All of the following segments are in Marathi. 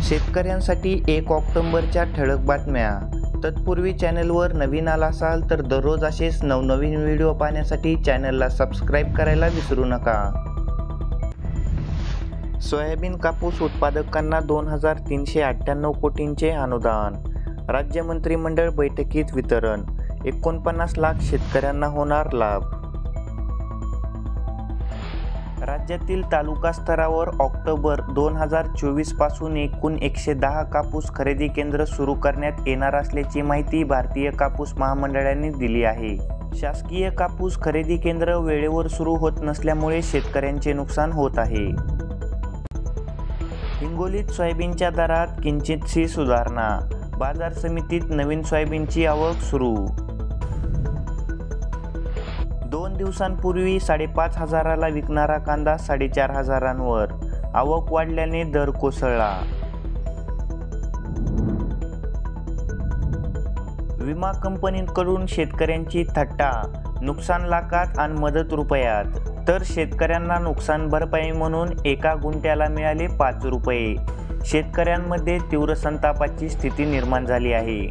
शेतकऱ्यांसाठी 1 ऑक्टोबरच्या ठळक बातम्या. तत्पूर्वी चॅनलवर नवीन आला असाल तर दररोज असेच नवनवीन व्हिडिओ पाहण्यासाठी चॅनलला सबस्क्राईब करायला विसरू नका. सोयाबीन कापूस उत्पादकांना 2,398 कोटींचे अनुदान. राज्य मंत्रिमंडळ बैठकीत वितरण. 49 लाख शेतकऱ्यांना होणार लाभ. राज्यातील तालुका स्तरावर ऑक्टोबर 2024 पासून एकूण 110 कापूस खरेदी केंद्र सुरू करण्यात येणार असल्याची माहिती भारतीय कापूस महामंडळाने दिली आहे. शासकीय कापूस खरेदी केंद्र वेळेवर सुरू होत नसल्यामुळे शेतकऱ्यांचे नुकसान होत आहे. हिंगोलीत सोयाबीनच्या दरात किंचितशी सुधारणा. बाजार समितीत नवीन सोयाबीनची आवक सुरू. 2 दिवसांपूर्वी 5,500ला विकणारा कांदा 4,500वर. आवक वाढल्याने दर कोसळला. विमा कंपनींकडून शेतकऱ्यांची थट्टा. नुकसान लाखात आणि मदत रुपयात. तर शेतकऱ्यांना नुकसान भरपाई म्हणून एका गुंठ्याला मिळाले 5 रुपये. शेतकऱ्यांमध्ये तीव्र संतापाची स्थिती निर्माण झाली आहे.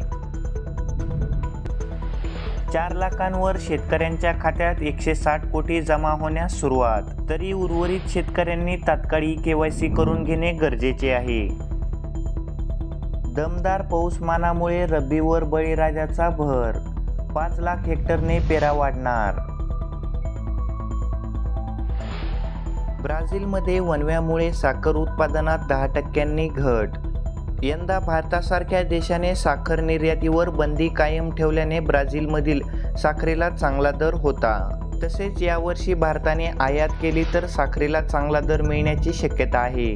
4 लाखांवर शेतकऱ्यांच्या खात्यात 160 कोटी जमा होण्यास सुरुवात. तरी उर्वरित शेतकऱ्यांनी तात्काळ KYC करून घेणे गरजेचे आहे. दमदार पाऊसमानामुळे रब्बीवर बळीराजाचा भर. 5 लाख हेक्टरने पेरा वाढणार. ब्राझीलमध्ये वणव्यामुळे साखर उत्पादनात 10% घट. यंदा भारतासारख्या देशाने साखर निर्यातीवर बंदी कायम ठेवल्याने ब्राझीलमधील साखरेला चांगला दर होता. तसेच यावर्षी भारताने आयात केली तर साखरेला चांगला दर मिळण्याची शक्यता आहे.